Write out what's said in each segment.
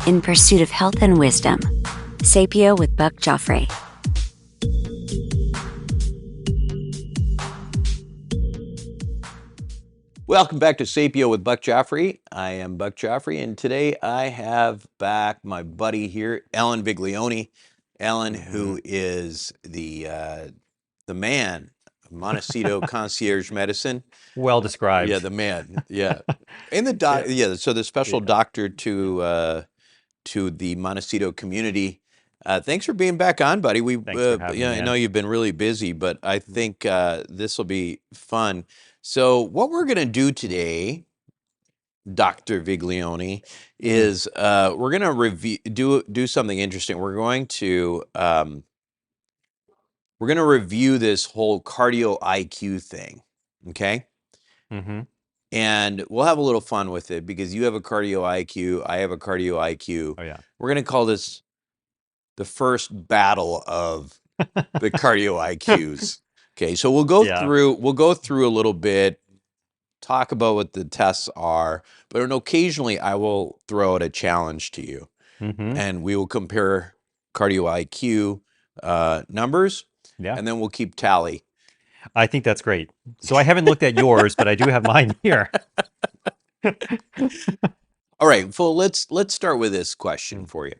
in pursuit of health and wisdom. Sapio with Buck Joffrey. Welcome back to Sapio with Buck Joffrey. I am Buck Joffrey, and today I have back my buddy here, Alan Viglione. Alan, who is the man of Montecito Concierge Medicine. Well described. Yeah, the man. Yeah, and the doc. Yeah, so the special doctor to the Montecito community. Thanks for being back on, buddy. Thanks for having me, I know man. you've been really busy, but I think this will be fun. So what we're gonna do today, Dr. Viglione, is we're gonna do something interesting. We're gonna review this whole cardio IQ thing, okay? Mm-hmm. And we'll have a little fun with it because you have a cardio IQ, I have a cardio IQ. Oh yeah. We're gonna call this the first battle of the cardio IQs. Okay, so we'll go Yeah. through a little bit, talk about what the tests are, but occasionally I will throw out a challenge to you, Mm-hmm. and we will compare cardio IQ numbers, Yeah. and then we'll keep tally. I think that's great. So I haven't looked at yours, but I do have mine here. All right, so let's start with this question for you.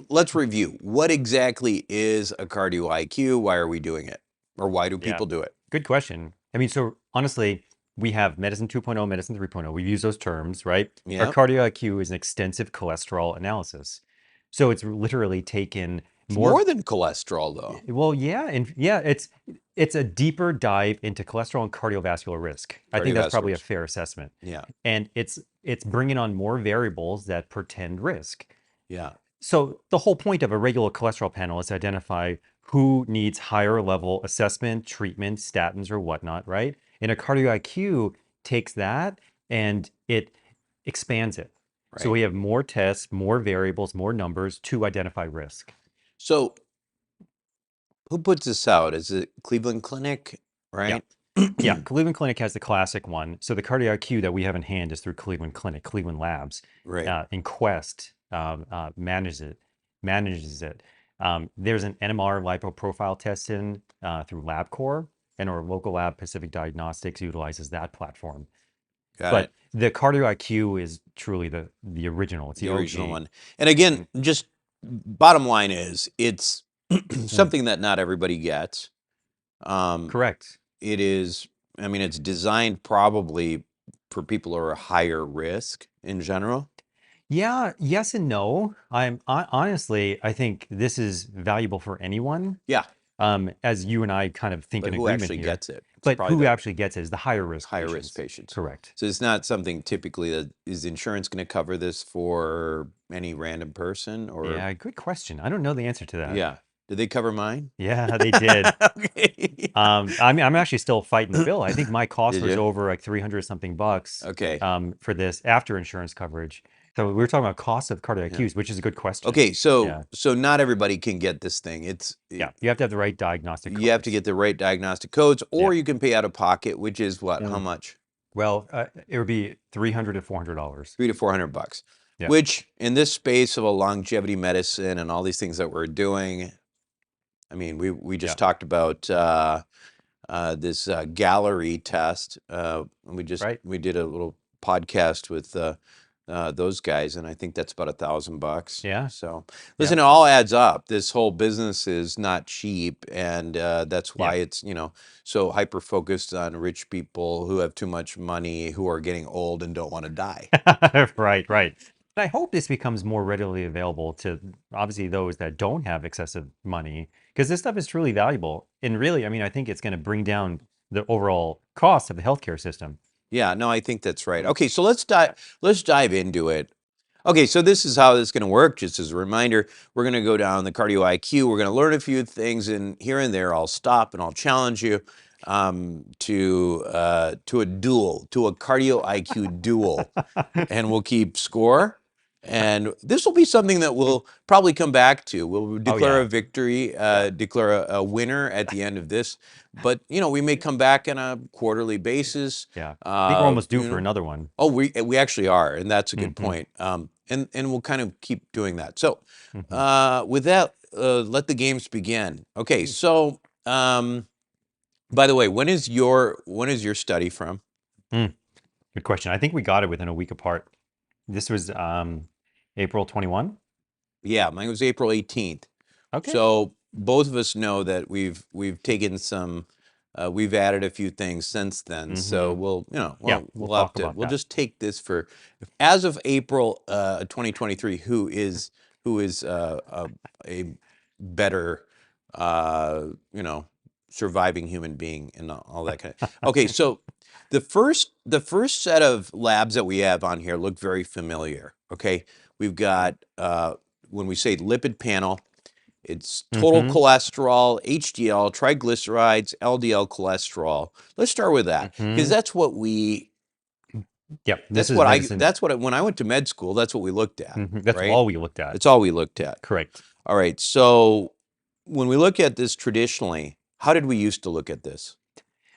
Let's review. What exactly is a cardio IQ? Why are we doing it? Or why do Yeah. people do it? Good question. I mean, so honestly, we have medicine 2.0, medicine 3.0. We've used those terms, right? Yeah. Our cardio IQ is an extensive cholesterol analysis. So it's literally taken It's more than cholesterol, though. Well, yeah, and yeah, it's a deeper dive into cholesterol and cardiovascular risk. I think that's probably a fair assessment. Yeah. And it's bringing on more variables that portend risk. Yeah. So the whole point of a regular cholesterol panel is to identify who needs higher level assessment, treatment, statins, or whatnot, right? And a cardio IQ takes that and it expands it. Right. So we have more tests, more variables, more numbers to identify risk. So who puts this out? Is it Cleveland Clinic, right? Yeah, Cleveland Clinic has the classic one. So the cardio IQ that we have in hand is through Cleveland Clinic, Cleveland Labs. Right. And Quest manages it. There's an NMR lipoprofile test in through LabCorp, and our local lab, Pacific Diagnostics, utilizes that platform. But the cardio IQ is truly the original. It's the OG. original one. And again, just bottom line is it's something that not everybody gets. Correct. It is, I mean, it's designed probably for people who are higher risk in general. Yeah, yes and no. Honestly, I think this is valuable for anyone. Yeah. As you and I kind of think But in who agreement actually here. gets it? But who actually gets it is the higher risk patients. Correct. So it's not something typically that is insurance going to cover this for any random person or Yeah, good question. I don't know the answer to that. Yeah. Did they cover mine? Yeah, they did. Okay. I mean, I'm actually still fighting the bill. I think my cost Did was you? over like 300 something bucks. Okay. For this after insurance coverage. So we were talking about cost of cardio IQs, which is a good question. Okay, so not everybody can get this thing. You have to have the right diagnostic codes. You have to get the right diagnostic codes, or you can pay out of pocket, which is what? How much? Well, it would be $300 to $400. $300 to $400. Yeah. Which in this space of a longevity medicine and all these things that we're doing, I mean, we just talked about this gallery test. We did a little podcast with those guys, and I think that's about $1,000. Yeah. So listen, it all adds up. This whole business is not cheap, and that's why it's so hyper focused on rich people who have too much money, who are getting old and don't want to die. Right. I hope this becomes more readily available to obviously those that don't have excessive money, because this stuff is truly valuable. And really, I mean, I think it's going to bring down the overall cost of the healthcare system. Yeah, no, I think that's right. Okay, so let's dive into it. Okay, so this is how this is going to work. Just as a reminder, we're going to go down the cardio IQ. We're going to learn a few things, and here and there, I'll stop and I'll challenge you to a duel, to a cardio IQ duel, and we'll keep score. And this will be something that we'll probably come back to. We'll declare yeah. a victory, declare a winner at the end of this. But, we may come back on a quarterly basis. Yeah. I think we're almost due You for know, another one. oh, we actually are, and that's a good Hmm. point. And we'll kind of keep doing that. So, Hmm. with that, let the games begin. Okay, so by the way, when is your study from? Good question. I think we got it within a week apart. This was April 21. Yeah, mine was April 18th. Okay. So both of us know that we've taken some, we've added a few things since then. So Hmm. we'll, Yeah, well, we'll we'll have talk to, about we'll that. just take this for, as of April 2023, who is a better, uh, you know, surviving human being and all that kind of. Okay, so the first set of labs that we have on here look very familiar. Okay, we've got when we say lipid panel, it's total Hmm. cholesterol, HDL, triglycerides, LDL cholesterol. Let's start with that because Hmm. that's what we Yep. This that's is what I medicine. that's what I, when I went to med school, that's what we looked at, That's right? all we looked at. That's all we looked at. Correct. All right. So when we look at this traditionally, how did we used to look at this?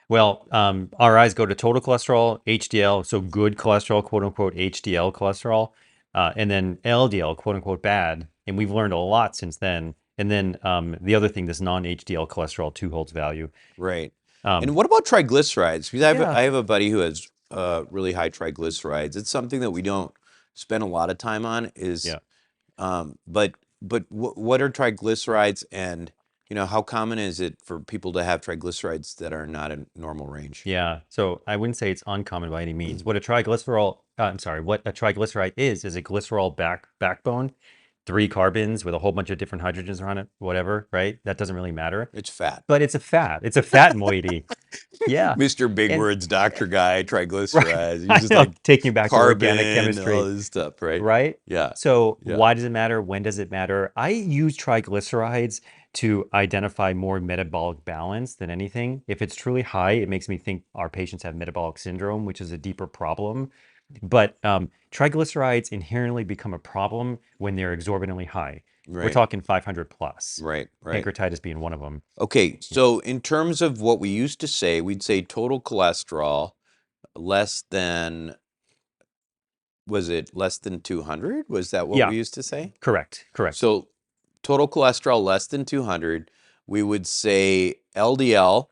Well, our eyes go to total cholesterol, HDL, so good cholesterol, quote unquote, HDL cholesterol, and then LDL, quote unquote, bad. And we've learned a lot since then. And then the other thing, this non-HDL cholesterol too holds value. Right. And Um, what about triglycerides? Because yeah, I have a buddy who has really high triglycerides. It's something that we don't spend a lot of time on. Is yeah. but what are triglycerides, and how common is it for people to have triglycerides that are not in normal range? Yeah, so I wouldn't say it's uncommon by any means. What a triglyceride is a glycerol backbone, three carbons with a whole bunch of different hydrogens around it, whatever, right? That doesn't really matter. It's fat. But it's a fat. It's a fat moiety. Yeah. Mr. Big And Words, doctor guy, right, triglycerides. He I uses know, like taking you back to organic carbon, all chemistry, this stuff, right? right? Yeah, So yeah, why does it matter? When does it matter? I use triglycerides to identify more metabolic balance than anything. If it's truly high, it makes me think our patients have metabolic syndrome, which is a deeper problem. But triglycerides inherently become a problem when they're exorbitantly high. We're right, talking 500 plus, right. pancreatitis being one of them. Okay, Yeah. so in terms of what we used to say, we'd say total cholesterol less than, was it less than 200? Was that what Yeah, we used to say? correct, correct. So total cholesterol less than 200, we would say LDL.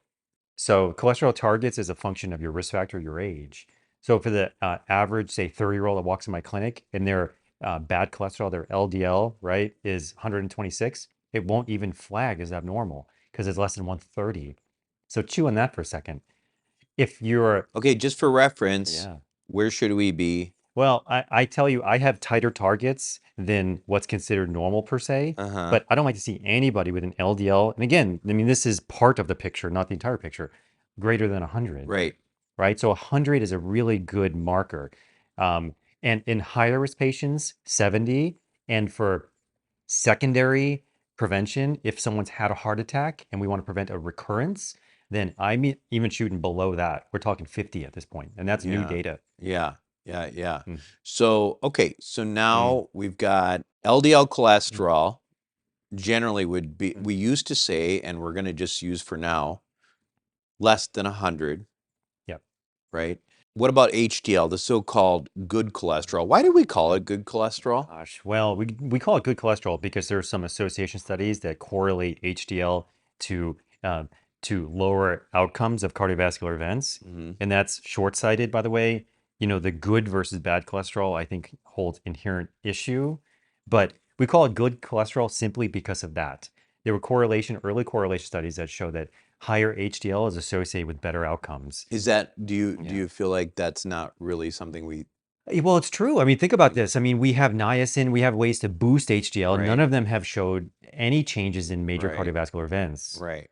So cholesterol targets is a function of your risk factor, your age. So for the average, say, 30-year-old that walks in my clinic and their bad cholesterol, their LDL, right, is 126, it won't even flag as abnormal because it's less than 130. So chew on that for a second. If you're, Okay, just for reference, yeah. where should we be? Well, I tell you, I have tighter targets than what's considered normal per se, Uh-huh. but I don't like to see anybody with an LDL. And again, I mean, this is part of the picture, not the entire picture, greater than 100, Right. right? So 100 is a really good marker. Um, and in higher risk patients, 70. And for secondary prevention, if someone's had a heart attack and we want to prevent a recurrence, then even shooting below that. We're talking 50 at this point, and that's new Yeah. data. Yeah. Yeah. Yeah. Mm, So, okay, so mm, now we've got LDL mm, cholesterol generally would be, mm. we used to say, and we're going to just use for now, less than 100, Yep. right? What about HDL, the so-called good cholesterol? Why do we call it good cholesterol? Gosh, well, we call it good cholesterol because there's some association studies that correlate HDL to uh, lower outcomes of cardiovascular events, Hmm. and that's short-sighted, by the way. The good versus bad cholesterol, I think, holds inherent issue, but we call it good cholesterol simply because of that. There were early correlation studies that show that higher HDL is associated with better outcomes. Is that, do Yeah. you feel like that's not really something we, Well, it's true. I mean, think about this. I mean, we have niacin, we have ways to boost HDL. None right, of them have showed any changes in major right, cardiovascular events. right.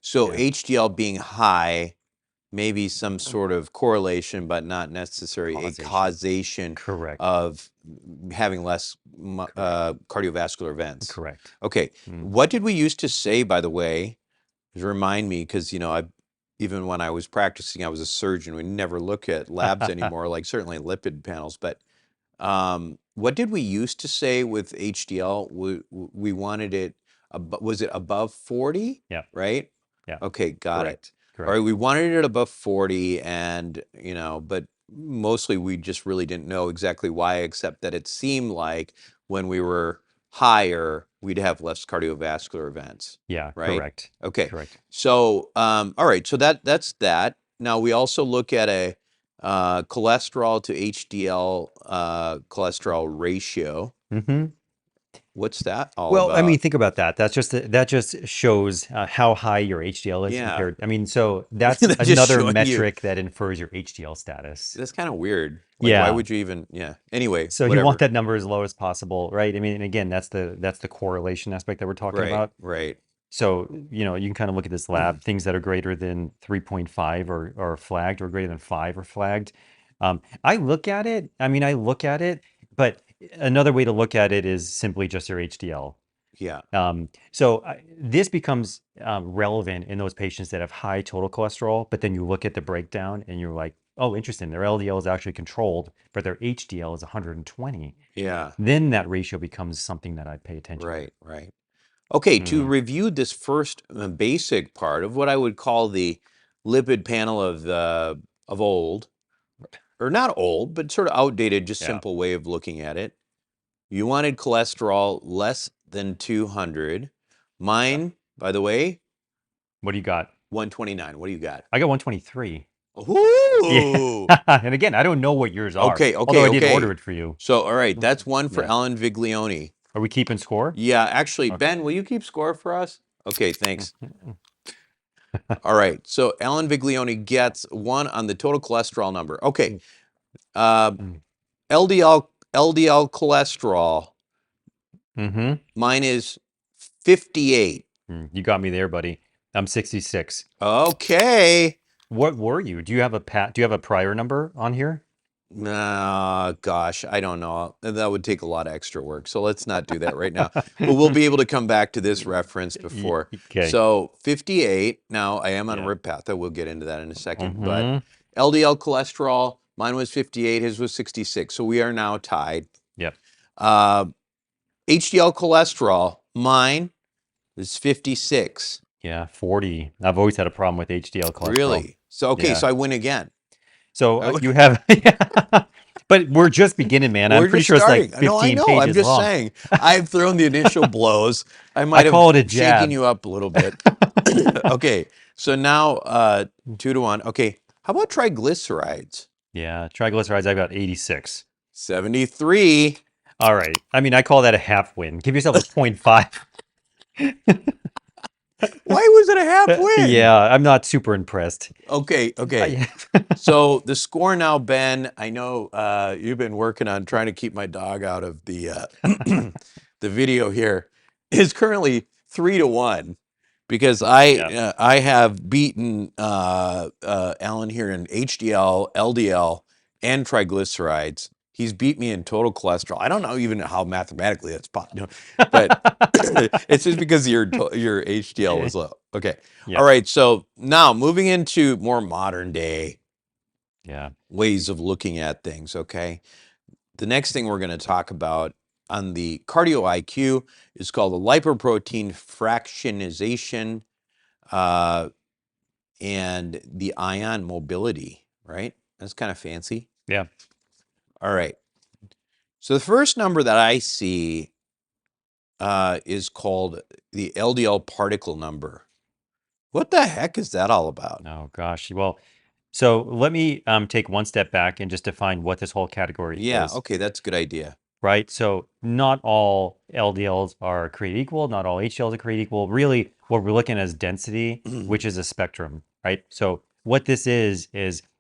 So Yeah, HDL being high, maybe some sort of correlation, but not necessarily a causation. causation Correct. of having less Correct. cardiovascular events. Correct. Okay, Mm. what did we used to say, by the way? Remind me, because I, even when I was practicing, I was a surgeon. We never look at labs anymore, like certainly lipid panels. But What did we used to say with HDL? We wanted it, was it above 40? Yeah. Right? Yeah. Okay, got it. All right, Correct. we wanted it above 40 and, but mostly we just really didn't know exactly why, except that it seemed like when we were higher, we'd have less cardiovascular events, Yeah. right? Correct. Okay. Correct. So, all right, so that's that. Now we also look at a cholesterol to HDL cholesterol ratio. Mm-hmm. What's that all Well, I mean, about? think about that. That just shows how high your HDL is Yeah, compared. I mean, so that's that's just another showing you. metric that infers your HDL status. That's kind of weird. Like, why Yeah. would you even? Yeah. Anyway, So you want whatever. that number as low as possible, right? I mean, and again, that's the correlation aspect that we're talking Right. about. Right. So, you can kind of look at this lab, things that are greater than 3.5 are flagged, or greater than 5 are flagged. I look at it, but another way to look at it is simply just your HDL. Yeah. This becomes relevant in those patients that have high total cholesterol, but then you look at the breakdown and you're like, oh, interesting, their LDL is actually controlled, but their HDL is 120. Yeah. Then that ratio becomes something that I pay attention to. Right. Right. Okay. To Mhm. review this first basic part of what I would call the lipid panel of old, or not old, but sort of outdated, just Yeah. simple way of looking at it. You wanted cholesterol less than 200. Yeah. Mine, by the way, What do you got? 129. What do you got? I got 123. Yeah. Ooh. And again, I don't know what yours are, Okay, although okay, I did order okay. it for you. So, all right, that's one for Yeah. Alan Viglione. Are we keeping score? Yeah, actually, Okay. Ben, will you keep score for us? Okay, thanks. Mhm. All right, so Alan Viglione gets one on the total cholesterol number. Okay, Mm. uh, Mm. LDL cholesterol. Mm-hmm. Mine is 58. You got me there, buddy. I'm 66. Okay. What were you? Do you have a prior number on here? Gosh, I don't know. That would take a lot of extra work. So let's not do that right now. But we'll be able to come back to this reference before. Okay. So 58. Now I am on a Yeah. Repatha. We'll get into that in a second. But Mm-hmm. LDL cholesterol, mine was 58. His was 66. So we are now tied. Yep. Uh, HDL cholesterol, mine is 56. Yeah, 40. I've always had a problem with HDL cholesterol. Really? So, okay. Yeah. So I win again. So you have, but we're just beginning, man. I'm We're pretty just sure it's like starting. No, I 15 know. I'm pages just long. saying. I've thrown the initial blows. I I might have call it a shaken jab. you up a little bit. Okay. So now 2-1. Okay. How about triglycerides? Yeah, triglycerides, I've got 86. 73. All right. I mean, I call that a half win. Give yourself a 0.5. Why was it a half win? Yeah, I'm not super impressed. Okay. Okay. So the score now, Ben, I know you've been working on trying to keep my dog out of the the video here, is currently 3-1 because Yeah. I have beaten Alan here in HDL, LDL, and triglycerides. He's beat me in total cholesterol. I don't know even how mathematically that's possible, but it's just because your HDL was low. Okay. Yeah. All right. So now moving into more modern day Yeah. ways of looking at things. Okay. The next thing we're going to talk about on the cardio IQ is called the lipoprotein fractionization and the ion mobility, right? That's kind of fancy. Yeah. All right. So the first number that I see is called the LDL particle number. What the heck is that all about? Oh, gosh. Well, so let me take one step back and just define what this whole category Yeah, is, okay, that's a good idea. right? So not all LDLs are created equal. Not all HDLs are created equal. Really, what we're looking at is density, which is a spectrum, right? So what this is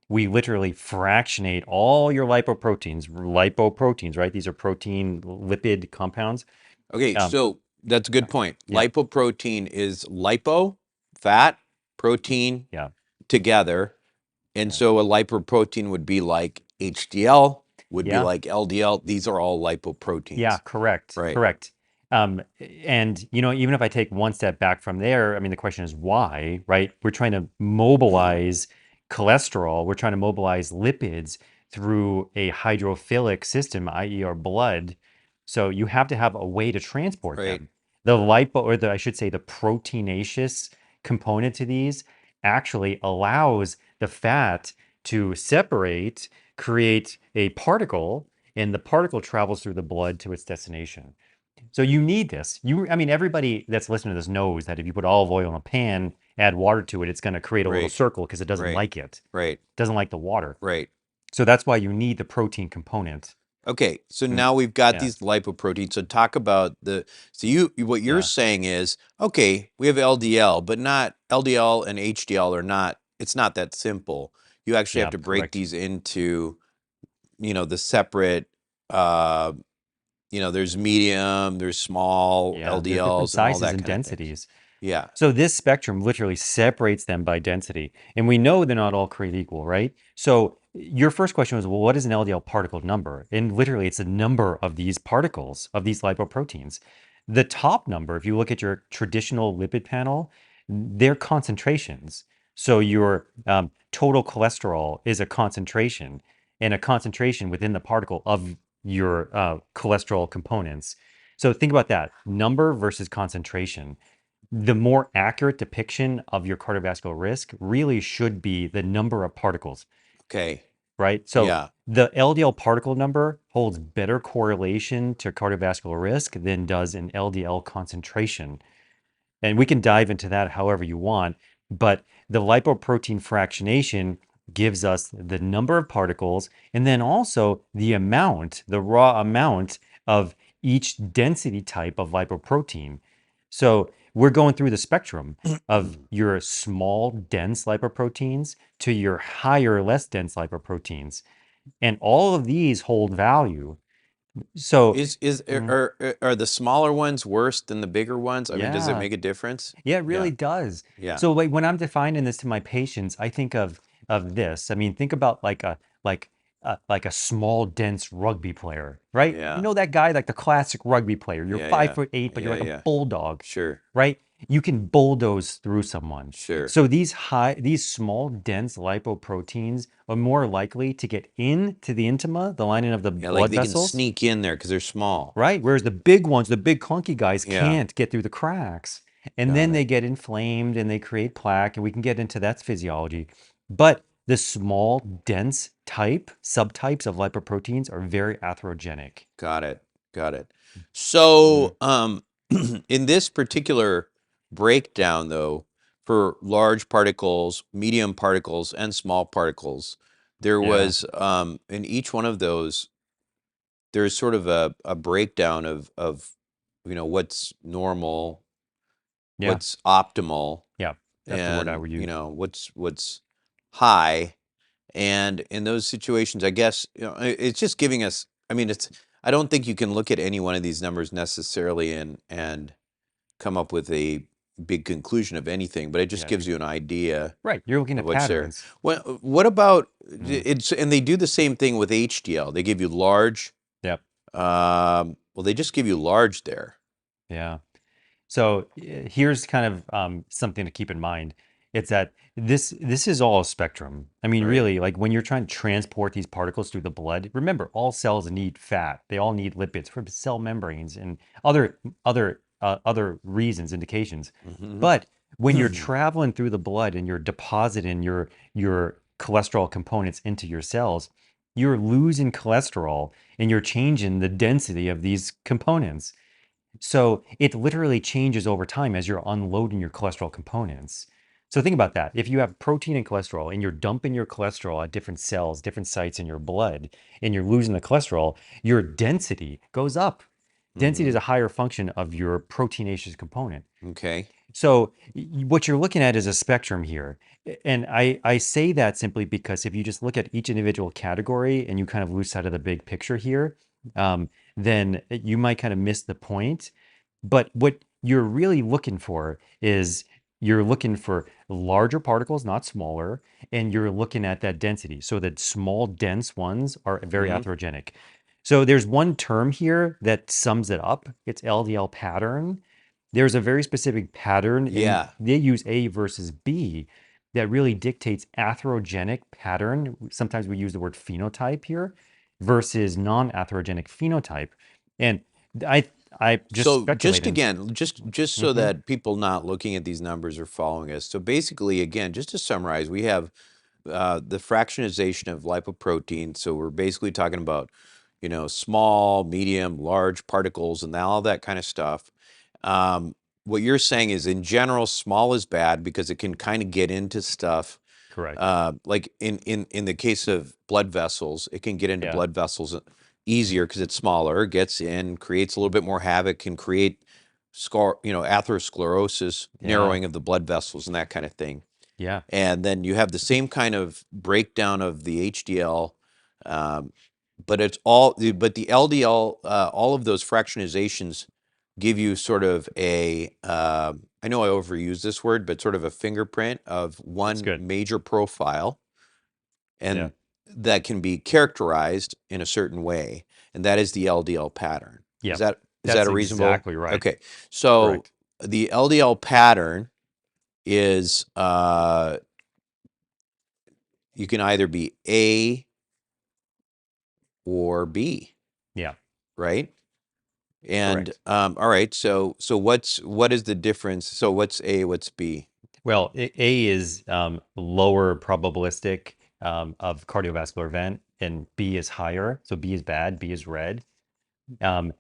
we literally fractionate all your lipoproteins, right? These are protein lipid compounds. Okay, Um, so that's a good point. yeah, Lipoprotein is lipo, fat, protein yeah, together. And yeah, so a lipoprotein would be like HDL, would be yeah. like LDL. These are all Yeah, lipoproteins. correct, Right. correct. And even if I take one step back from there, I mean, the question is why, right? We're trying to mobilize cholesterol, we're trying to mobilize lipids through a hydrophilic system, i.e., our blood. So you have to have a way to transport Right. them. The lipo, or I should say, the proteinaceous component to these actually allows the fat to separate, create a particle, and the particle travels through the blood to its destination. So you need this. I mean, everybody that's listening to this knows that if you put olive oil in a pan, add water to it, it's going to create a little Right. circle because it doesn't Right. like it. Right. Doesn't like the water. Right. So that's why you need the protein component. Okay, so Mm, now we've got yeah, these lipoproteins. So talk about what you're yeah, saying is, okay, we have LDL, but not LDL and HDL are not, it's not that simple. You actually have yeah, to break correct. these into, the separate, uh, there's medium, there's small Yeah, they're different LDLs and all sizes that and kind of things. densities. Yeah. So this spectrum literally separates them by density. And we know they're not all created equal, right? So your first question was, well, what is an LDL particle number? And literally, it's the number of these particles, of these lipoproteins. The top number, if you look at your traditional lipid panel, they're concentrations. So your total cholesterol is a concentration, and a concentration within the particle of your cholesterol components. So think about that, number versus concentration. The more accurate depiction of your cardiovascular risk really should be the number of particles, Okay. right? So Yeah. the LDL particle number holds better correlation to cardiovascular risk than does an LDL concentration. And we can dive into that however you want, but the lipoprotein fractionation gives us the number of particles and then also the amount, the raw amount of each density type of lipoprotein. So we're going through the spectrum of your small, dense lipoproteins to your higher, less dense lipoproteins. And all of these hold value. So, Is mm, are the smaller ones worse than the bigger ones? I mean, does it yeah. make a difference? Yeah, it really Yeah. does. Yeah. So like when I'm defining this to my patients, I think of this. I mean, think about like like a small, dense rugby player, right? You Yeah. know that guy, like the classic rugby player. You're Yeah. five Yeah. foot eight, but you're Yeah. like a Yeah. bulldog, Sure. right? You can bulldoze through someone. Sure. So these small, dense lipoproteins are more likely to get into the intima, the lining of the Yeah, like blood they can vessels, sneak in there because they're small. right? Whereas the big ones, the big clunky guys Yeah. can't get through the cracks. And Got then it. they get inflamed and they create plaque, and we can get into that physiology. But the small, dense subtypes of lipoproteins are very atherogenic. Got it. Got it. Mm, So, in this particular breakdown, though, for large particles, medium particles, and small particles, there yeah, was in each one of those, there's sort of a breakdown of what's normal, yeah, what's optimal, yeah. That's the word I and would use. what's high. And in those situations, I guess, it's just giving us, I mean, I don't think you can look at any one of these numbers necessarily and come up with a big conclusion of anything, but it just Yeah, gives you an idea right. You're looking of at what's there. patterns. What about Mm, and they do the same thing with HDL. They give you large, yep, well, they just give you large there. yeah. So here's kind of something to keep in mind. It's that this is all a spectrum. I mean, Right. really, like when you're trying to transport these particles through the blood, remember, all cells need fat. They all need lipids for cell membranes and other reasons, indications. Hmm. But when you're traveling through the blood and you're depositing your cholesterol components into your cells, you're losing cholesterol and you're changing the density of these components. So it literally changes over time as you're unloading your cholesterol components. So think about that. If you have protein and cholesterol and you're dumping your cholesterol at different cells, different sites in your blood, and you're losing the cholesterol, your density goes up. Density is Hmm. a higher function of your proteinaceous component. Okay. So what you're looking at is a spectrum here. And I say that simply because if you just look at each individual category and you kind of lose sight of the big picture here, then you might kind of miss the point. But what you're really looking for is you're looking for larger particles, not smaller, and you're looking at that density. So the small, dense ones are very Hmm. atherogenic. So there's one term here that sums it up. It's LDL pattern. There's a very specific pattern, and Yeah. they use A versus B. that really dictates atherogenic pattern. Sometimes we use the word phenotype here versus non-atherogenic phenotype. And I I just So just speculated. again, just so Hmm. that people not looking at these numbers are following us. So basically, again, just to summarize, we have the fractionization of lipoprotein. So we're basically talking about, small, medium, large particles and all that kind of stuff. What you're saying is, in general, small is bad because it can kind of get into stuff. Correct. Like in the case of blood vessels, it can get into Yeah. blood vessels easier because it's smaller, gets in, creates a little bit more havoc, can create atherosclerosis, Yeah. narrowing of the blood vessels and that kind of thing. Yeah. And then you have the same kind of breakdown of the HDL, um, but the LDL, all of those fractionizations give you sort of I know I overuse this word, but sort of a fingerprint of That's one good. major profile, Yeah. and that can be characterized in a certain way, and that is the LDL pattern. Yeah. Is that That's a reasonable? exactly right. Okay, so Correct. the LDL pattern is you can either be A or B, Yeah. right? And Correct. all right, so what is the difference? So what's A, what's B? Well, A is lower probabilistic of cardiovascular event, and B is higher. So B is bad, B is red. And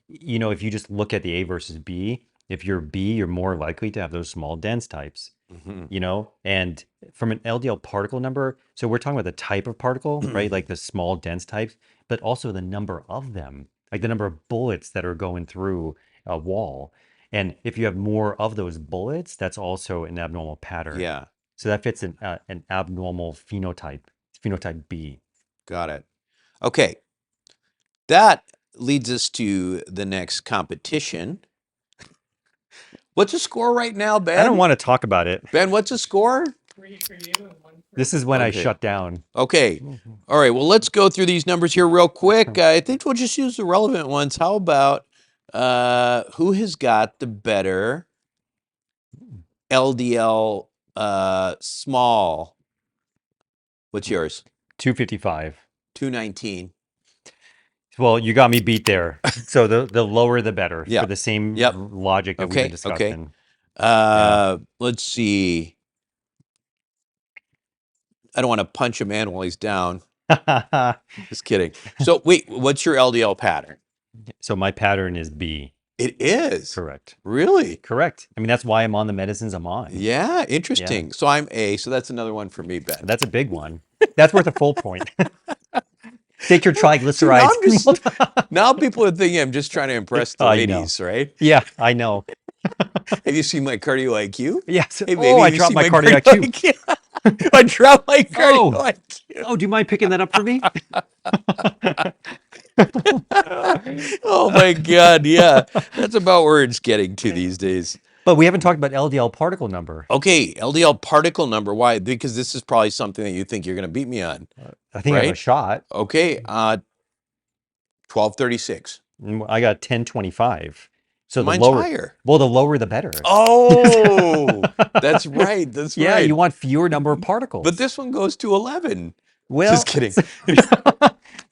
if you just look at the A versus B, if you're B, you're more likely to have those small dense types. Mhm. And from an LDL particle number, so we're talking about the type of particle, right? Like the small dense types, but also the number of them, like the number of bullets that are going through a wall. And if you have more of those bullets, that's also an abnormal pattern. Yeah, So that fits an abnormal phenotype B. got it. Okay, that leads us to the next competition. What's the score right now, I don't Ben? want to talk about it. Ben, what's the score? This is when I Okay. shut down. Okay. All right. Well, let's go through these numbers here real quick. I think we'll just use the relevant ones. How about who has got the better LDL small? What's yours? 255. 219. Well, you got me beat there. So the lower the better for Yep. the same Yep. logic that we've been Okay. Okay. discussing. Yeah. Let's see. I don't want to punch a man while he's down. Just kidding. So wait, what's your LDL pattern? So my pattern is B. It is. Correct. Really? Correct. I mean, that's why I'm on the medicines I'm on. Yeah, Yeah. interesting. So I'm A, so that's another one for me, Ben. That's a big one. That's worth a full point. Take your See, now I'm just triglycerides. now people are thinking I'm just trying to impress the I know. ladies, right? Yeah, I know. Have you seen my cardio IQ? Yes. Hey, Oh, baby, I have you dropped seen my my cardiac cardio too. IQ? I dropped my cardio Oh, IQ. oh, do you mind picking that up for me? Oh my God, yeah. That's about where it's getting to these days. But we haven't talked about LDL particle number. Okay, LDL particle number. Why? Because this is probably something that you think you're going to beat me on, I think I have a right? shot. Okay, 1236. I got 1025. So Mine's higher. the lower the better. Oh, that's right. That's Yeah, right. you want fewer number of particles. But this one goes to 11. Well, Just kidding.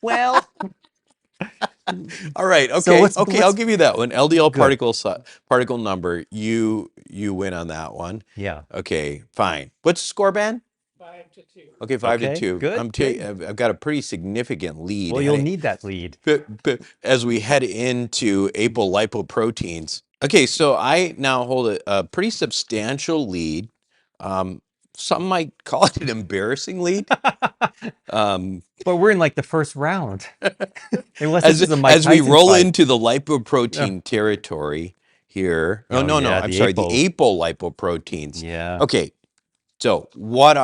well, All right. so Okay. Okay. I'll give you that one. LDL Good. particle number. You win on that one. Yeah. Okay. Fine. What's the score, Ben? 5-2. Okay, 5 to Okay, 2. good, good. I've got a pretty significant lead. Well, you'll need that lead. As we head into apolipoproteins. Okay, so I now hold a pretty substantial lead. Some might call it an embarrassing lead. But we're in like the first round. Unless this is a Mike As we Tyson roll fight. into the lipoprotein territory here. Oh, Oh, no, yeah, I'm the sorry, the apo. apolipoproteins. Yeah. Okay, so what's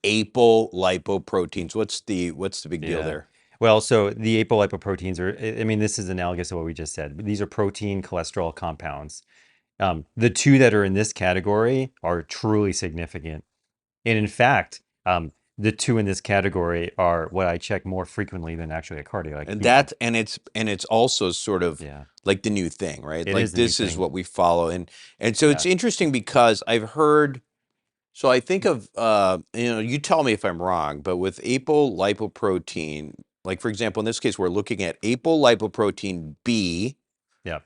apolipoproteins? What's the big deal Yeah. there? Well, so the apolipoproteins are, I mean, this is analogous to what we just said. These are protein cholesterol compounds. The two that are in this category are truly significant. And in fact, the two in this category are what I check more frequently than actually a cardiac. And it's also sort of Yeah, like the new thing, right? it Like is the new this is thing. what we follow, and so it's Yeah. interesting because I've heard So I think of, you tell me if I'm wrong, but with apolipoprotein, like for example, in this case, we're looking at apolipoprotein B, Yeah.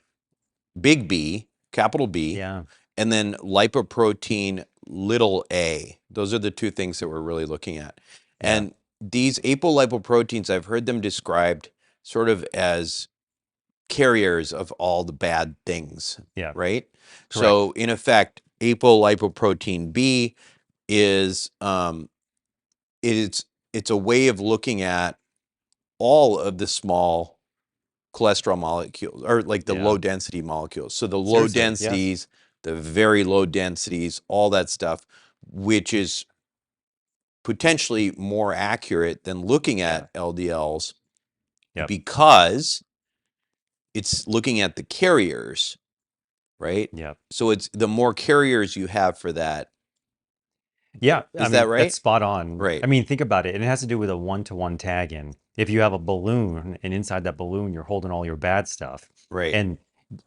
big B, capital B, Yeah. and then lipoprotein little a. Those are the two things that we're really looking at. Yeah. And these apolipoproteins, I've heard them described sort of as carriers of all the bad things, Yeah. right? Correct. So in effect, apolipoprotein B is it's a way of looking at all of the small cholesterol molecules, or like the Yeah. low density molecules. So the low Seriously. Yes. densities, the very low densities, all that stuff, which is potentially more accurate than looking Yeah. at LDLs Yep. because it's looking at the carriers, right? Yep. So it's the more carriers you have for that. Yeah, I Is that mean, right? that's spot on. Right. I mean, think about it. And it has to do with a one-to-one tag in. If you have a balloon and inside that balloon, you're holding all your bad stuff. Right. And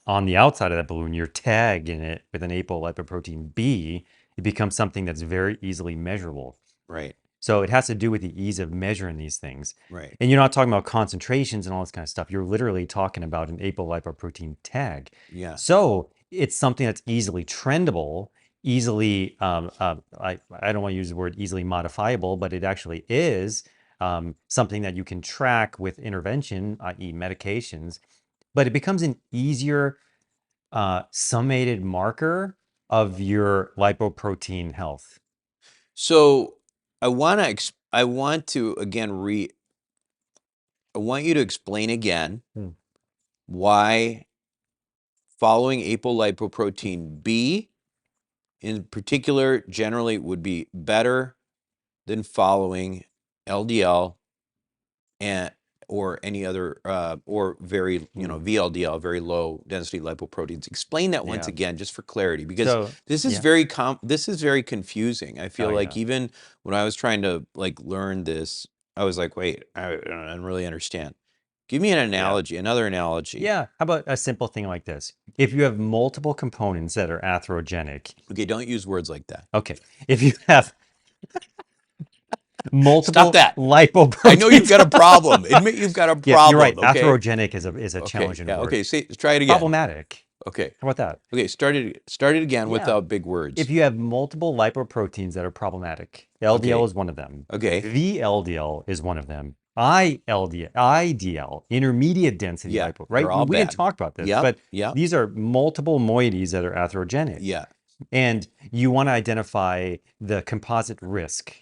on the outside of that balloon, you're tagging it with an apolipoprotein B, it becomes something that's very easily measurable. Right. So it has to do with the ease of measuring these things. Right. And you're not talking about concentrations and all this kind of stuff. You're literally talking about an apolipoprotein tag. Yeah. So it's something that's easily trendable, easily, I don't want to use the word easily modifiable, but it actually is something that you can track with intervention, i.e. medications, but it becomes an easier summated marker of your lipoprotein health. So I want to again I want you to explain again Hmm. why following apolipoprotein B in particular generally would be better than following LDL and or any other or very VLDL, very low density lipoproteins. Explain that once Yeah. again just for clarity, because So, this is yeah. very confusing. I feel Oh, like yeah. even when I was trying to like learn this, I was like, wait, I don't really understand. Give me an Yeah. analogy, another analogy. Yeah. How about a simple thing like this? If you have multiple components that are atherogenic, Okay, don't use words like that. okay. If you have Stop multiple that. lipoproteins, I know you've got a problem. Admit you've got a problem. Yeah, you're right. Okay. Atherogenic is a Okay. challenging Yeah. word. Okay. Try it again. Problematic. Okay. How about that? Okay. Start it again Yeah. without big words. If you have multiple lipoproteins that are problematic, LDL is one of them. Okay. VLDL is one of them. IDL, intermediate density Yeah, lipo, right? they're all We didn't bad. talk about this, Yep. but Yep. these are multiple moieties that are atherogenic. Yeah. And you want to identify the composite risk.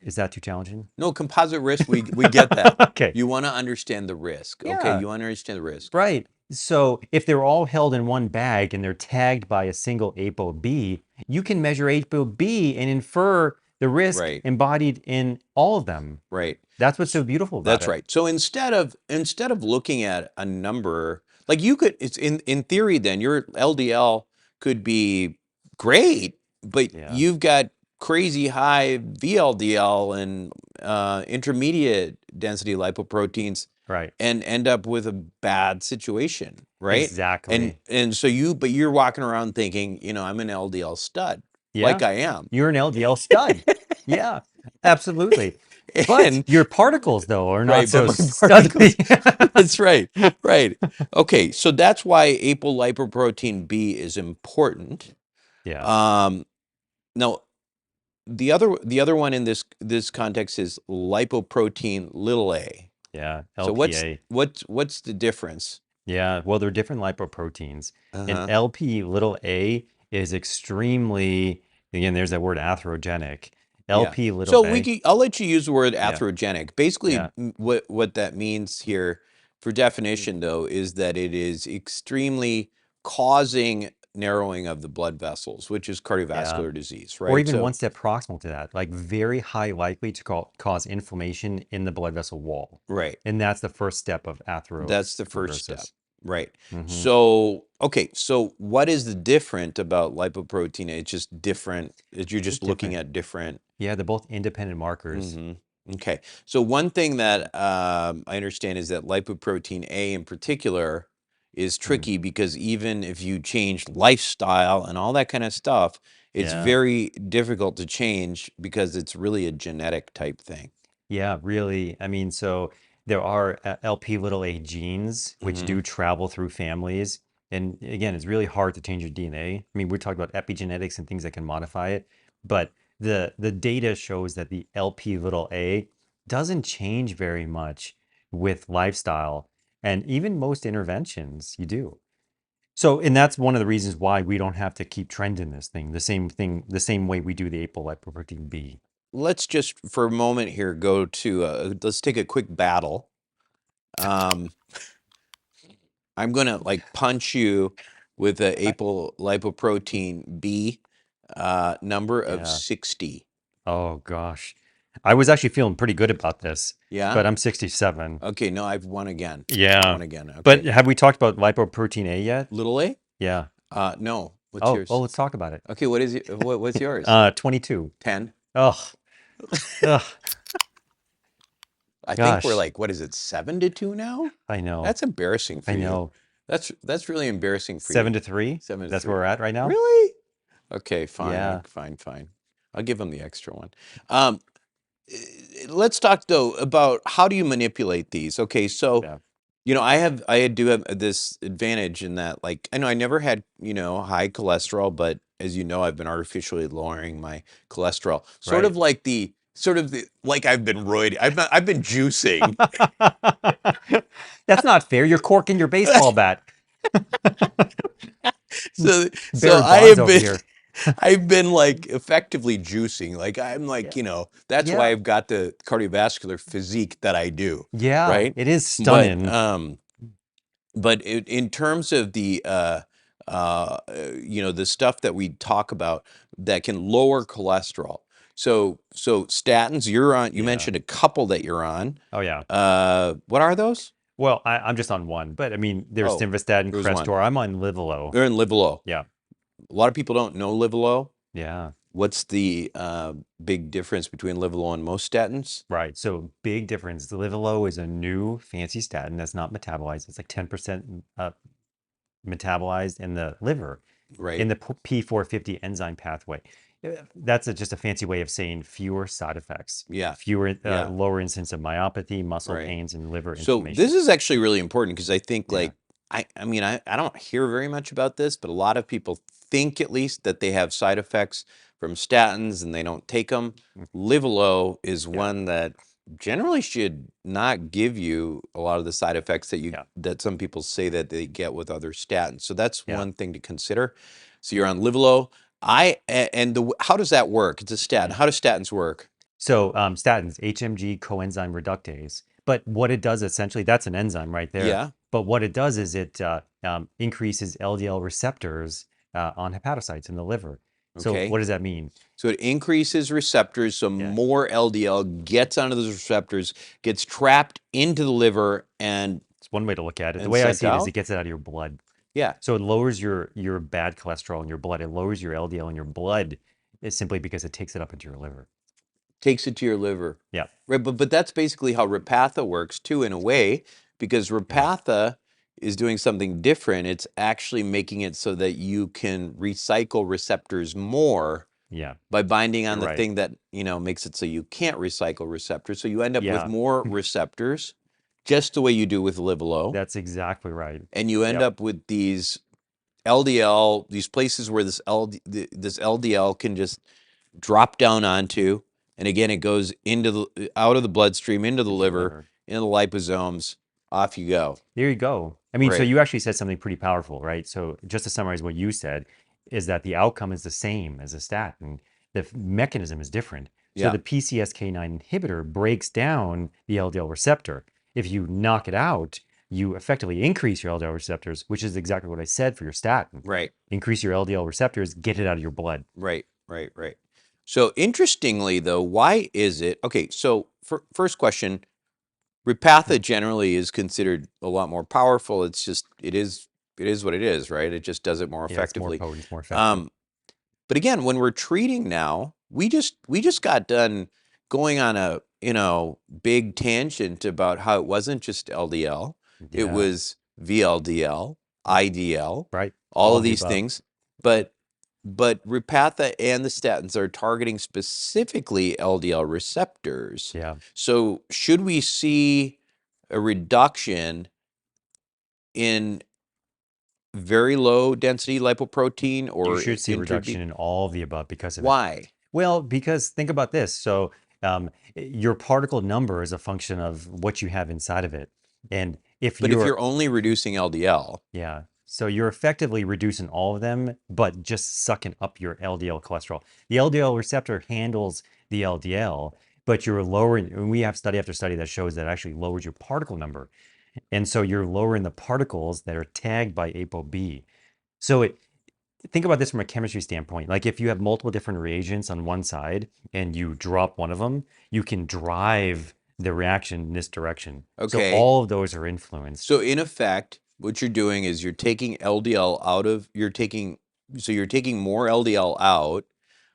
Is that too challenging? No, composite risk, we get that. Okay. You want to understand the risk. Okay. Yeah. You want to understand the risk. Right. So if they're all held in one bag and they're tagged by a single ApoB, you can measure ApoB and infer the risk Right. embodied in all of them. Right. That's what's so beautiful about That's it. right. So instead of looking at a number, like you could, it's in theory, then your LDL could be great, but Yeah. you've got crazy high VLDL and intermediate density lipoproteins, Right. and end up with a bad situation, right? Exactly. And so you're walking around thinking, I'm an LDL stud, Yeah. like I am. You're an LDL stud. Yeah, absolutely. But And your particles, though, are not right, so but my studly. that's right. Right. Okay, so that's why apolipoprotein B is important. Yeah. Now the other one in this context is lipoprotein little a. Yeah. So LPA. what's the difference? Yeah. Well, they're different lipoproteins. And Uh-huh. LP little a is extremely, again, there's that word atherogenic. LP little So a. I'll let you use the word Yeah. atherogenic. Basically, Yeah. what that means here for definition, though, is that it is extremely causing narrowing of the blood vessels, which is cardiovascular disease, right? Or even So, one step proximal to that, like very high likely to cause inflammation in the blood vessel wall. right. And that's the first step of atherosclerosis. That's the first step. Right. Mhm. So, okay. So what is the different about lipoprotein? It's just different. You're just looking different. at different. Yeah, they're both independent markers. Okay. So one thing that I understand is that lipoprotein A in particular is tricky because even if you change lifestyle and all that kind of stuff, it's Yeah. very difficult to change because it's really a genetic type thing. Yeah, really. I mean, so there are LP little a genes which Hmm. do travel through families. And again, it's really hard to change your DNA. I mean, we're talking about epigenetics and things that can modify it, but the data shows that the LP little a doesn't change very much with lifestyle and even most interventions you do. So, and that's one of the reasons why we don't have to keep trending this thing, the same way we do the apolipoprotein B. Let's just for a moment here go to let's take a quick battle. Um, I'm gonna like punch you with a apolipoprotein B number of Yeah. 60. Oh gosh. I was actually feeling pretty good about this, Yeah. but I'm 67. Okay. No, I've won again. I Yeah. won again. But Okay. have we talked about lipoprotein A yet? Little A? Yeah. No. What's Oh, yours? let's talk about it. Okay. What's yours? 22. 10. Ugh. Ugh. I think we're Gosh. like, what is it, 7-2 now? I know. That's embarrassing for I you. know. That's really embarrassing for you. 7-3? 7 to That's where 3. we're at right now? Really? Okay, fine. Yeah. Fine. I'll give them the extra one. Um, let's talk though about how do you manipulate these? Okay, so Yeah. I do have this advantage in that, like, I know I never had, high cholesterol, but as you know, I've been artificially lowering my cholesterol. Right. Like I've been roiding. I've been juicing. That's not fair. You're corking your baseball bat. So Barrett I Bonds have over been here. I've been like effectively juicing. Like I'm Yeah. like, that's why Yeah. I've got the cardiovascular physique that I do, Yeah. right? It is But stunning. in terms of the stuff that we talk about that can lower cholesterol. So statins, you Yeah. mentioned a couple that you're on. Oh yeah. What are those? Well, I'm just on one, but I mean, there's Oh, Simvastatin, there was one. Crestor. I'm on Livelo. They're in Livelo. Yeah. A lot of people don't know Livelo. Yeah. What's the big difference between Livelo and most statins? Right. So big difference. The Livelo is a new fancy statin that's not metabolized. It's like 10% metabolized in the liver, in Right. the P450 enzyme pathway. That's just a fancy way of saying fewer side effects, Yeah. fewer, Yeah. lower incidence of myopathy, muscle Right. pains, and liver So inflammation. this is actually really important because I think Yeah. like I mean I don't hear very much about this, but a lot of people think at least that they have side effects from statins and they don't take them. Mhm. Livelo is Yeah. one that generally should not give you a lot of the side effects Yeah. that some people say that they get with other statins. So that's Yeah. one thing to consider. So you're on Livelo. How does that work? It's a statin. Yeah. How do statins work? So statins, HMG coenzyme reductase. But what it does essentially, that's an enzyme right there. Yeah. But what it does is it increases LDL receptors on hepatocytes in the liver. So Okay. what does that mean? So it increases receptors, so Yeah. more LDL gets onto those receptors, gets trapped into the liver, and It's one way to look at it. The and way I sent see it is out. it gets it out of your blood. Yeah, So it lowers your bad cholesterol in your blood. It lowers your LDL in your blood is simply because it takes it up into your liver. takes it to your liver. Yeah. Right, but that's basically how Repatha works too, in a way, because Repatha is doing something different. It's actually making it so that you can recycle receptors more Yeah. by binding on You're the right. thing that makes it so you can't recycle receptors. So you end up with Yeah. more receptors, just the way you do with Livelo. That's exactly right. And you end Yep. up with these LDL, these places where this LDL can just drop down onto, and again it goes out of the bloodstream into the Into your liver, liver. into the liposomes. Off you go. There you go. I mean, so Right. you actually said something pretty powerful, right? So just to summarize what you said, is that the outcome is the same as a statin. The mechanism is different. So Yeah. the PCSK9 inhibitor breaks down the LDL receptor. If you knock it out, you effectively increase your LDL receptors, which is exactly what I said for your statin. Right. Increase your LDL receptors, get it out of your blood. Right. So interestingly, though, why is it okay? So first question, Repatha generally is considered a lot more powerful. It's just it is what it is, right? It just does it more Yeah, it's more effectively. potent, it's more effective. But again, when we're treating now, we just got done going on a big tangent about how it wasn't just LDL, it Yeah. was VLDL, IDL, Right. all All of of the these above. things. But but Repatha and the statins are targeting specifically LDL receptors. Yeah. So should we see a reduction in very low density lipoprotein You or should see a reduction in all of the above because of it. Why? Well, because think about this. So your particle number is a function of what you have inside of it. And if But if you're, you're only reducing LDL, yeah, so you're effectively reducing all of them, but just sucking up your LDL cholesterol. The LDL receptor handles the LDL, but you're lowering, and we have study after study that shows that actually lowers your particle number. And so you're lowering the particles that are tagged by ApoB. So think about this from a chemistry standpoint. Like if you have multiple different reagents on one side and you drop one of them, you can drive the reaction in this direction. So okay. all of those are influenced. So in effect, what you're doing is you're taking LDL out of, you're taking more LDL out,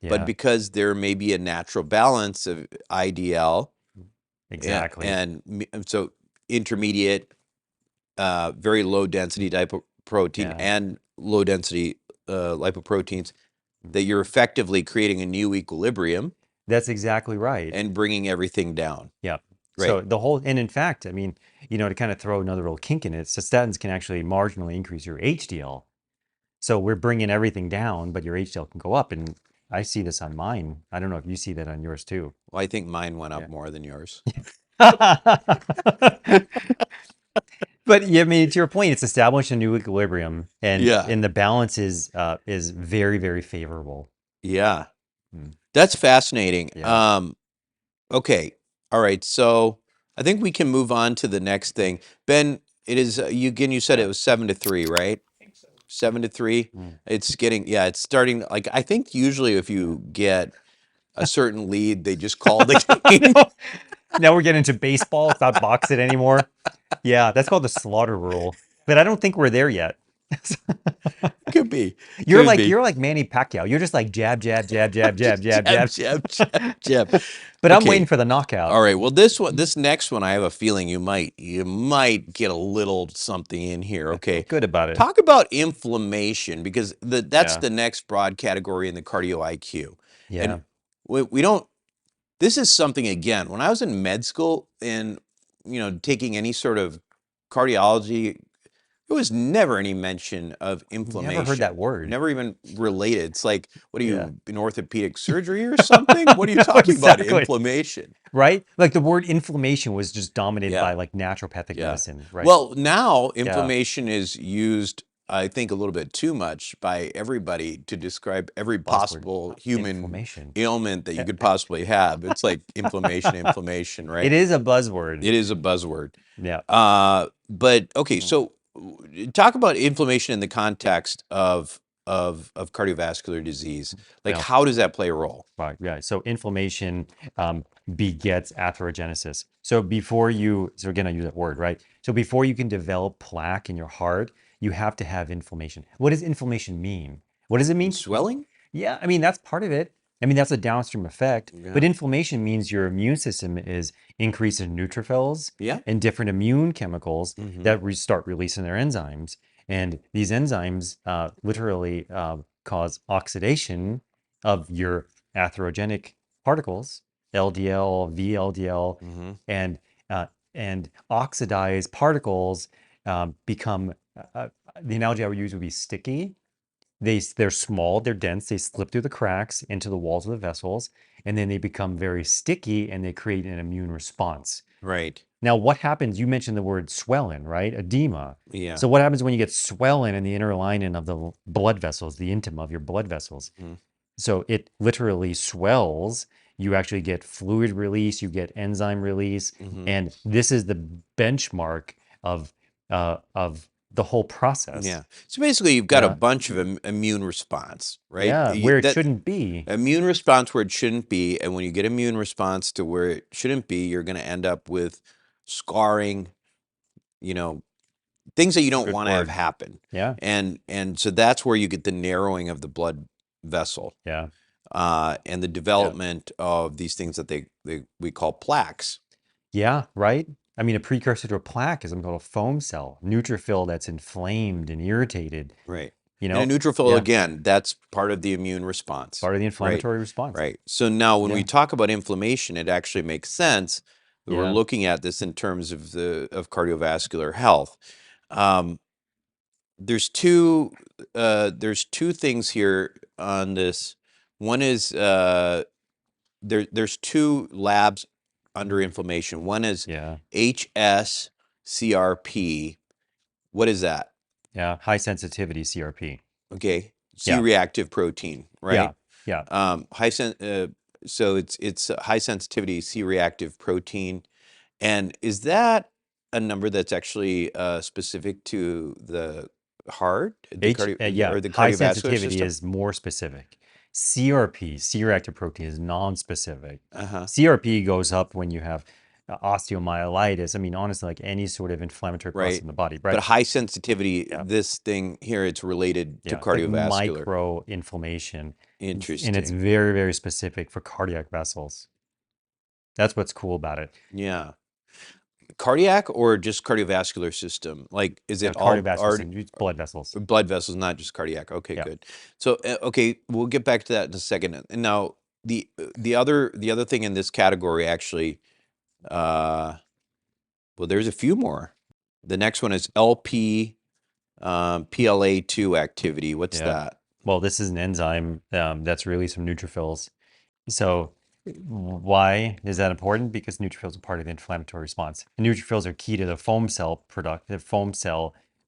but Yeah, because there may be a natural balance of IDL exactly. and so intermediate, very low density lipoprotein Yeah. and low density lipoproteins, that you're effectively creating a new equilibrium That's exactly right. and bringing everything down. Yeah. Right. So the whole, and in fact, I mean, to kind of throw another little kink in it, statins can actually marginally increase your HDL. So we're bringing everything down, but your HDL can go up. And I see this on mine. I don't know if you see that on yours too. Well, I think mine went up Yeah. more than yours. But yeah, I mean, to your point, it's established a new equilibrium, and Yeah. the balance is very, very favorable. Yeah. Mm. That's fascinating. Yeah. Okay. All right. So I think we can move on to the next thing. Ben, it is, you said it was 7-3, right? 7-3. Mm. It's it's starting, like, I think usually if you get a certain lead, they just call the game. Now we're getting into baseball. It's not boxing anymore. Yeah, that's called the slaughter rule. But I don't think we're there yet. Could be. You're Could be. like Manny Pacquiao. You're just like jab, jab, jab, jab, jab, jab, Jab, jab. jab. But I'm Okay. waiting for the knockout. All right. Well, this next one, I have a feeling you might get a little something in here. Okay. Good about it. Talk about inflammation, because that's Yeah. the next broad category in the cardio IQ. Yeah. And we don't. This is something, again, when I was in med school and taking any sort of cardiology, there was never any mention of inflammation. Never heard that word. Never even related. It's like, what are Yeah. you, in orthopedic surgery or something? What are you No, talking about? exactly. Inflammation. Right? Like the word inflammation was just dominated Yeah. by like naturopathic Yeah. medicine, right? Well, now inflammation is used, I think, a little bit too much by everybody to describe every possible human Inflammation. ailment that you could possibly have. It's like inflammation, right? It is a buzzword. It is a buzzword. Yeah. But okay, so talk about inflammation in the context of cardiovascular disease. Like, Yeah. how does that play a role? Right. Yeah. So inflammation begets atherogenesis. So again, I use that word, right? So before you can develop plaque in your heart, you have to have inflammation. What does inflammation mean? What does it mean? Swelling? Yeah, I mean, that's part of it. I mean, that's a downstream effect. Yeah. But inflammation means your immune system is increasing neutrophils Yeah. and different immune chemicals Mhm. that start releasing their enzymes. And these enzymes literally cause oxidation of your atherogenic particles, LDL, VLDL, Mhm. and oxidized particles become, the analogy I would use would be sticky. They're small, they're dense, they slip through the cracks into the walls of the vessels, and then they become very sticky and they create an immune response. Right. Now, what happens? You mentioned the word swelling, right? Edema. Yeah. So what happens when you get swelling in the inner lining of the blood vessels, the intima of your blood vessels? Mhm. So it literally swells. You actually get fluid release, you get enzyme release, Mhm. and this is the benchmark of the whole process. Yeah. So basically, you've got a Yeah. bunch of immune response, right? Yeah, where it shouldn't be. Immune response where it shouldn't be, and when you get immune response to where it shouldn't be, you're going to end up with scarring, things that you don't Good want to have word. happen. Yeah, And so that's where you get the narrowing of the blood vessel, yeah, and the development of these things that we call plaques. yeah, right? I mean, a precursor to a plaque is something called a foam cell, neutrophil that's inflamed and irritated. Right. You And know, a neutrophil, yeah, again, that's part of the immune response. part of the Right. inflammatory response. Right. So now when Yeah. we talk about inflammation, it actually makes sense that we're Yeah. looking at this in terms of cardiovascular health. Um, there's two things here on this. One is there's two labs under inflammation. One is Yeah. HSCRP. What is that? Yeah. High sensitivity CRP. Okay, Yeah. C-reactive protein, right? Yeah. Yeah. So it's a high sensitivity C-reactive protein, and is that a number that's actually specific to the heart, Yeah. or the High cardiovascular sensitivity system? is more specific. CRP, C-reactive protein, is non-specific. Uh-huh. CRP goes up when you have osteomyelitis. I mean, honestly, like any sort of inflammatory process Right. in the body, But right? high sensitivity, Yeah. this thing here, it's related to Yeah. Like cardiovascular. micro inflammation. And it's Interesting. very, very specific for cardiac vessels. That's what's cool about it. Yeah. Cardiac or just cardiovascular system? Like, is it all Cardiovascular system, blood vessels. blood vessels, not just cardiac? Okay, Yeah. good. So, okay, we'll get back to that in a second. And now the other thing in this category actually, well, there's a few more. The next one is LP PLA2 activity. What's Yeah. that? Well, this is an enzyme that's released from neutrophils. So why is that important? Because neutrophils are part of the inflammatory response. And neutrophils are key to the foam cell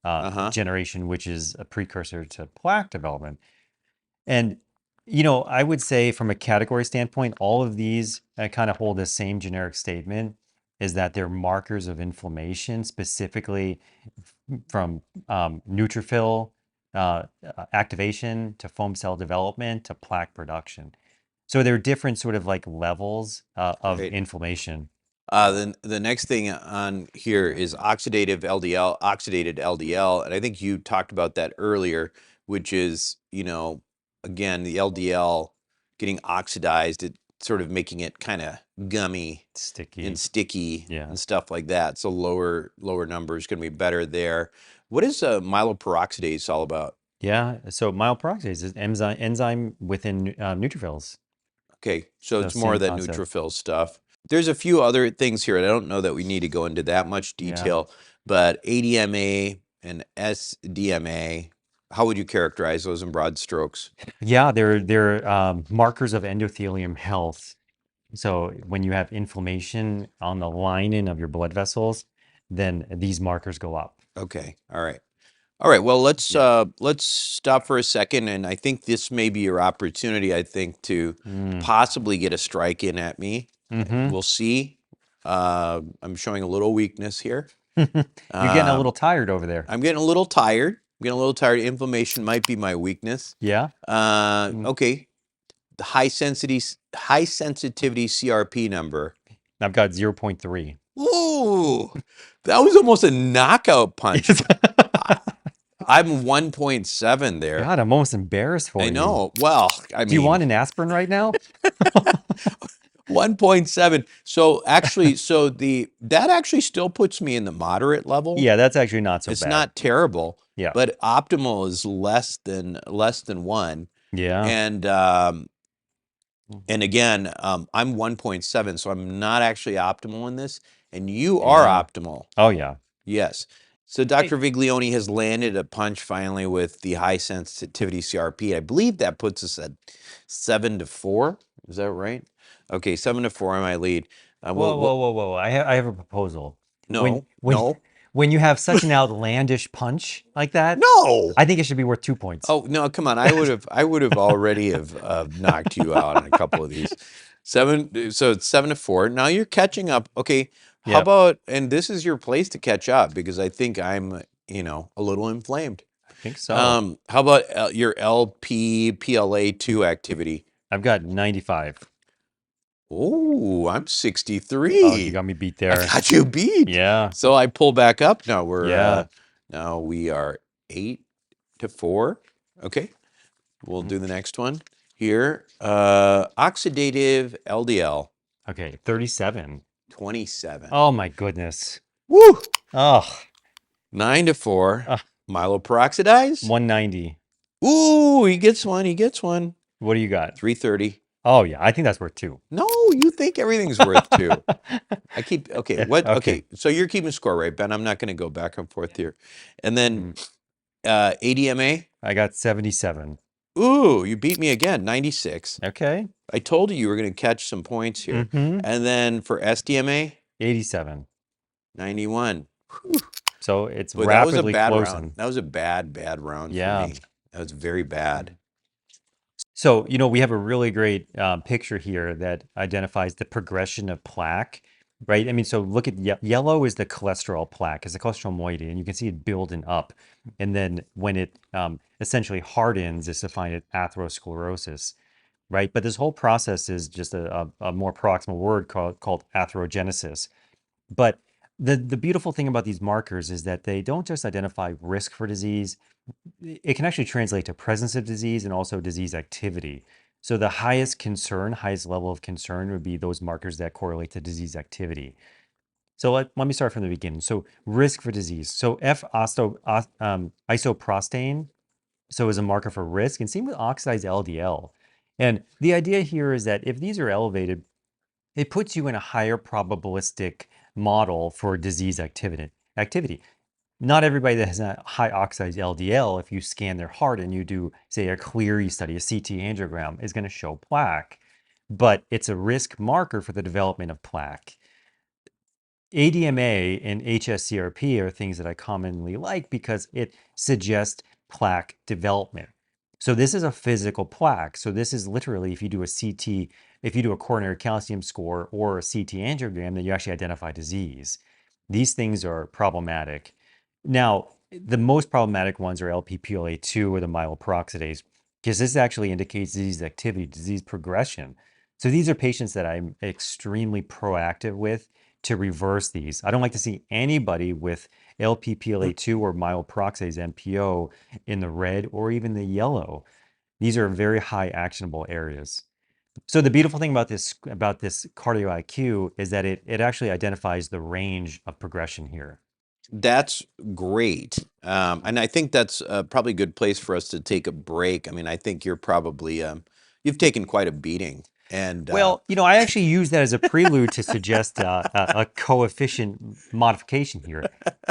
Uh-huh. generation, which is a precursor to plaque development. And I would say from a category standpoint, all of these kind of hold the same generic statement, is that they're markers of inflammation, specifically from neutrophil activation to foam cell development to plaque production. So there are different sort of like levels of Right. inflammation. Then the next thing on here is oxidated LDL, and I think you talked about that earlier, which is, again, the LDL getting oxidized, it sort of making it kind of gummy Sticky. and sticky Yeah. and stuff like that. So lower numbers going to be better there. What is myeloperoxidase all about? Yeah. So myeloperoxidase is enzyme within neutrophils. Okay, so So it's more same of that concept. neutrophil stuff. There's a few other things here, and I don't know that we need to go into that much Yeah. detail, but ADMA and SDMA, how would you characterize those in broad strokes? Yeah, they're markers of endothelium health. So when you have inflammation on the lining of your blood vessels, then these markers go up. Okay, all right. All right, well, Yeah. let's stop for a second, and I think this may be your opportunity, I think, to Mm. possibly get a strike in at me. Mm-hmm. We'll see. I'm showing a little weakness here. You're getting a little tired over there. I'm getting a little tired. Inflammation might be my weakness. Yeah. Okay. The high sensitivity CRP number. I've got 0.3. Ooh, that was almost a knockout punch. I'm 1.7 there. God, I'm almost embarrassed for you. I know. Well, Do you want an aspirin right now? 1.7. So actually, that actually still puts me in the moderate level. Yeah, that's actually not so It's bad. not terrible. Yeah. But optimal is less than 1. Yeah. And again, I'm 1.7, so I'm not actually optimal in this, and you are optimal. Oh yeah. Yes. So Dr. Viglione has landed a punch finally with the high sensitivity CRP. I believe that puts us at 7-4. Is that right? Okay, 7-4 on my lead. Whoa. I have a proposal. No. When you have such an outlandish punch like that, No. I think it should be worth 2 points. Oh no! Come on, I would have already have knocked you out on a couple of these. So it's 7-4. Now you're catching up. Okay, how about? And this is your place to catch up because I think I'm a little inflamed. I think so. How about your LPPLA2 activity? I've got 95. Oh, I'm 63. Oh, you got me beat there. I got you beat. Yeah. So I pull back up. Now Yeah. we are 8-4. Okay. We'll do the next one here. Oxidative LDL. Okay, 37. 27. Oh my goodness. Woo! Oh, 9-4. Myeloperoxidase. 190. Ooh, he gets one. He gets one. What do you got? 330. Oh yeah, I think that's worth 2. No, you think everything's worth 2. Okay, Yeah, what? okay. Okay, so you're keeping score, right, Ben? I'm not going to go back and forth here. And then Mm. ADMA. I got 77. Ooh, you beat me again, 96. Okay. I told you were going to catch some points here. Mm-hmm. And then for SDMA, 87. 91. Whew. So it's But that was a rapidly bad round. closing. That was a bad round for Yeah. me. That was very bad. So, we have a really great picture here that identifies the progression of plaque, right? I mean, so look at yellow is the cholesterol plaque, is the cholesterol moiety, and you can see it building up. And then when it essentially hardens, it's defined as atherosclerosis, right? But this whole process is just a more proximal word called atherogenesis. But the beautiful thing about these markers is that they don't just identify risk for disease, it can actually translate to presence of disease and also disease activity. So the highest level of concern would be those markers that correlate to disease activity. So let me start from the beginning. So risk for disease. So isoprostane, so is a marker for risk, and same with oxidized LDL. And the idea here is that if these are elevated, it puts you in a higher probabilistic model for disease activity. Not everybody that has a high oxidized LDL, if you scan their heart and you do, say, a Cleary study, a CT angiogram, is going to show plaque, but it's a risk marker for the development of plaque. ADMA and HSCRP are things that I commonly like because it suggests plaque development. So this is a physical plaque. So this is literally if you do a CT, if you do a coronary calcium score or a CT angiogram, then you actually identify disease. These things are problematic. Now, the most problematic ones are LPPLA2 or the myeloperoxidase, because this actually indicates disease activity, disease progression. So these are patients that I'm extremely proactive with to reverse these. I don't like to see anybody with LPPLA2 or myeloperoxidase MPO in the red or even the yellow. These are very high actionable areas. So the beautiful thing about this cardio IQ is that it actually identifies the range of progression here. That's great. And I think that's probably a good place for us to take a break. I mean, I think you're probably, you've taken quite a beating. And Well, I actually use that as a prelude to suggest a coefficient modification here.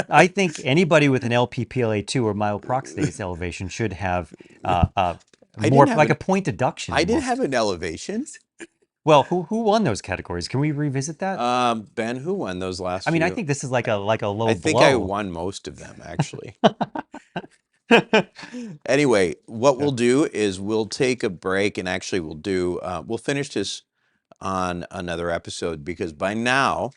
I think anybody with an LPPLA2 or myeloperoxidase elevation should have I more didn't have like a point deduction I didn't almost. have an elevation. Well, who won those categories? Can we revisit that? Ben, who won those last I mean, I few? think this is like a low I think I blow. won most of them, actually. Anyway, what we'll do is we'll take a break, and actually we'll finish this on another episode, because by now,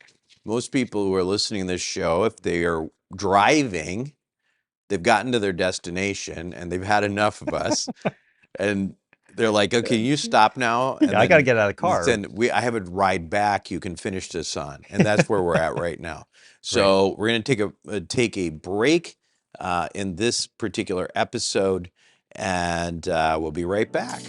most people who are listening to this show, if they are driving, they've gotten to their destination and they've had enough of us, and they're like, "Okay, can you stop now?" And Yeah, I got to get out of the car. I have a ride back. You can finish this on, and that's where we're at right now. Great. So we're going to take a break in this particular episode, and we'll be right back.